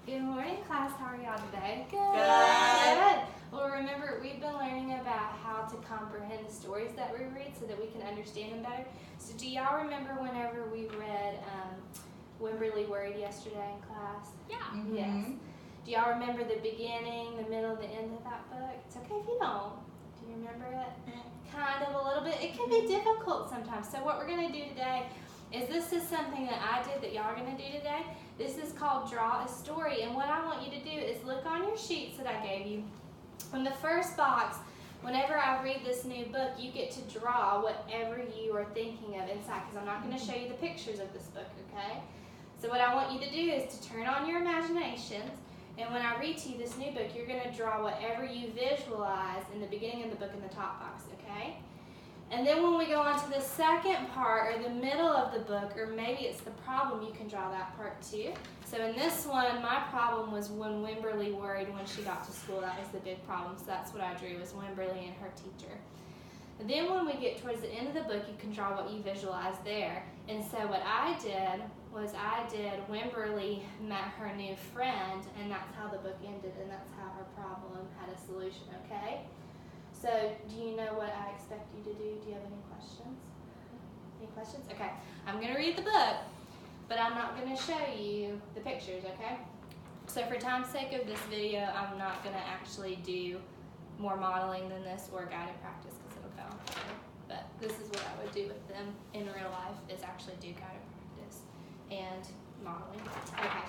Good morning, class. How are y'all today? Good. Well, remember, we've been learning about how to comprehend the stories that we read so that we can understand them better. So do y'all remember whenever we read Wimberly Worried yesterday in class? Yeah. Mm-hmm. Yes. Do y'all remember the beginning, the middle, the end of that book? It's okay if you don't. Do you remember it? Kind of, a little bit. It can be difficult sometimes. So what we're going to do today is this is something that I did that y'all are going to do today. This is called Draw a Story. And what I want you to do is look on your sheets that I gave you. In the first box, whenever I read this new book, you get to draw whatever you are thinking of inside, because I'm not going to show you the pictures of this book, okay? So what I want you to do is to turn on your imaginations, and when I read to you this new book, you're going to draw whatever you visualize in the beginning of the book in the top box, okay? And then when we go on to the second part, or the middle of the book, or maybe it's the problem, you can draw that part too. So in this one, my problem was when Wimberly worried when she got to school. That was the big problem. So that's what I drew, was Wimberly and her teacher. And then when we get towards the end of the book, you can draw what you visualize there. And so what I did was Wimberly met her new friend, and that's how the book ended, and that's how her problem had a solution, okay? So, do you know what I expect you to do? Do you have any questions? Any questions? Okay. I'm going to read the book, but I'm not going to show you the pictures, okay? So, for time's sake of this video, I'm not going to actually do more modeling than this or guided practice because it'll go on forever. But this is what I would do with them in real life, is actually do guided practice and modeling. Okay.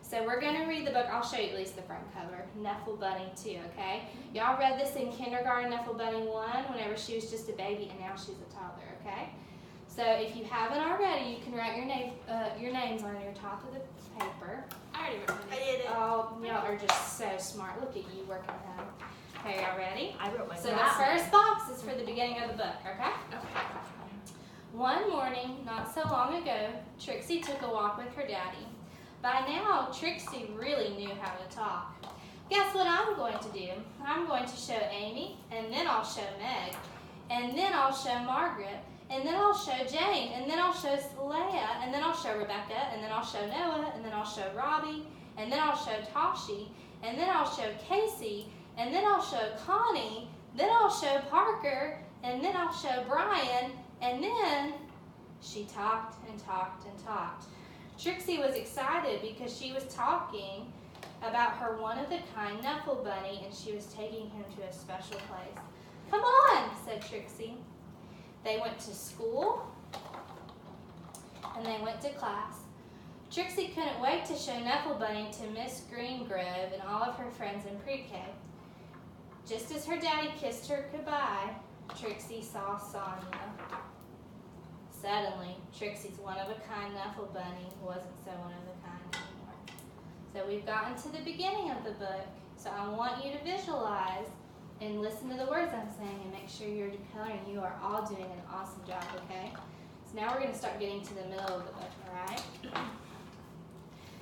So we're going to read the book. I'll show you at least the front cover. Nefelbudding 2, okay? Y'all read this in kindergarten, Nefelbudding 1, whenever she was just a baby, and now she's a toddler, okay? So if you haven't already, you can write your names on your top of the paper. I already wrote my name. I did it. Oh, y'all are just so smart. Look at you working hard. Okay, y'all ready? I wrote my So the first box is for the beginning of the book, okay? Okay. One morning, not so long ago, Trixie took a walk with her daddy. By now, Trixie really knew how to talk. Guess what I'm going to do? I'm going to show Amy, and then I'll show Meg, and then I'll show Margaret, and then I'll show Jane, and then I'll show Leia, and then I'll show Rebecca, and then I'll show Noah, and then I'll show Robbie, and then I'll show Toshi, and then I'll show Casey, and then I'll show Connie, then I'll show Parker, and then I'll show Brian, and then she talked and talked and talked. Trixie was excited because she was talking about her one-of-a-kind Nefelbunny, and she was taking him to a special place. Come on, said Trixie. They went to school, and they went to class. Trixie couldn't wait to show Nefelbunny to Miss Greengrove and all of her friends in pre-K. Just as her daddy kissed her goodbye, Trixie saw Sonia. Suddenly, Trixie's one-of-a-kind Nefelbunny wasn't so one-of-a-kind anymore. So we've gotten to the beginning of the book. So I want you to visualize and listen to the words I'm saying and make sure you're declaring. You are all doing an awesome job, okay? So now we're going to start getting to the middle of the book, all right?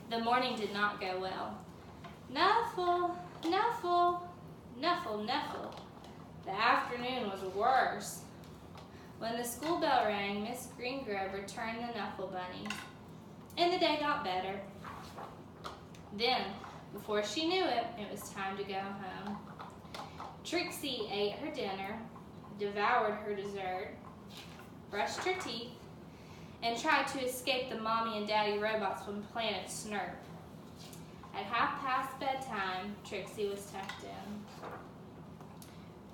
The morning did not go well. Nuffle, Nuffle, Nuffle, Nuffle. The afternoon was worse. When the school bell rang, Miss Greengrove returned the Nefelbunnies, and the day got better. Then, before she knew it, it was time to go home. Trixie ate her dinner, devoured her dessert, brushed her teeth, and tried to escape the mommy and daddy robots from planet Snurp. At 1/2 bedtime, Trixie was tucked in.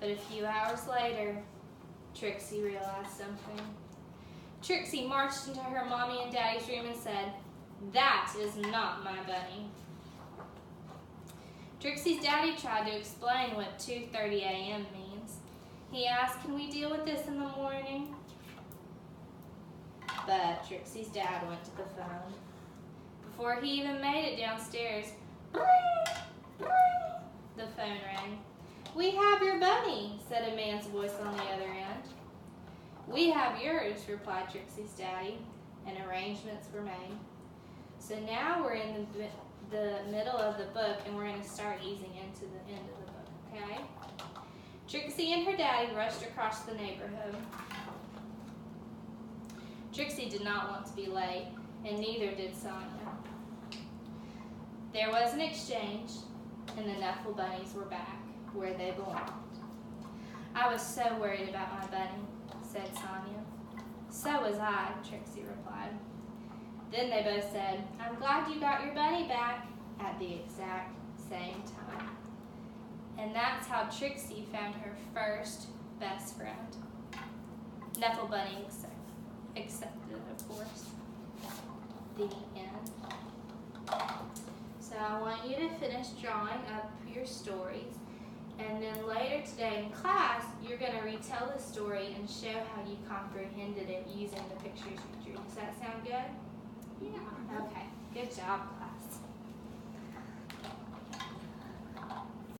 But a few hours later, Trixie realized something. Trixie marched into her mommy and daddy's room and said, "That is not my bunny." Trixie's daddy tried to explain what 2:30 a.m. means. He asked, "Can we deal with this in the morning?" But Trixie's dad went to the phone. Before he even made it downstairs, bring, bring, the phone rang. "We have your bunny," said a man's voice on the other end. "We have yours," replied Trixie's daddy, and arrangements were made. So now we're in the middle of the book, and we're going to start easing into the end of the book, okay? Trixie and her daddy rushed across the neighborhood. Trixie did not want to be late, and neither did Sonia. There was an exchange, and the Nuffle bunnies were back where they belonged. I was so worried about my bunny, said Sonia. So was I, Trixie replied. Then they both said, I'm glad you got your bunny back, at the exact same time. And that's how Trixie found her first best friend. Nuffle Bunny accepted, of course. The end. So I want you to finish drawing up your stories, and then later today in class, you're going to retell the story and show how you comprehended it using the pictures you drew. Does that sound good? Yeah. Okay, good job, class.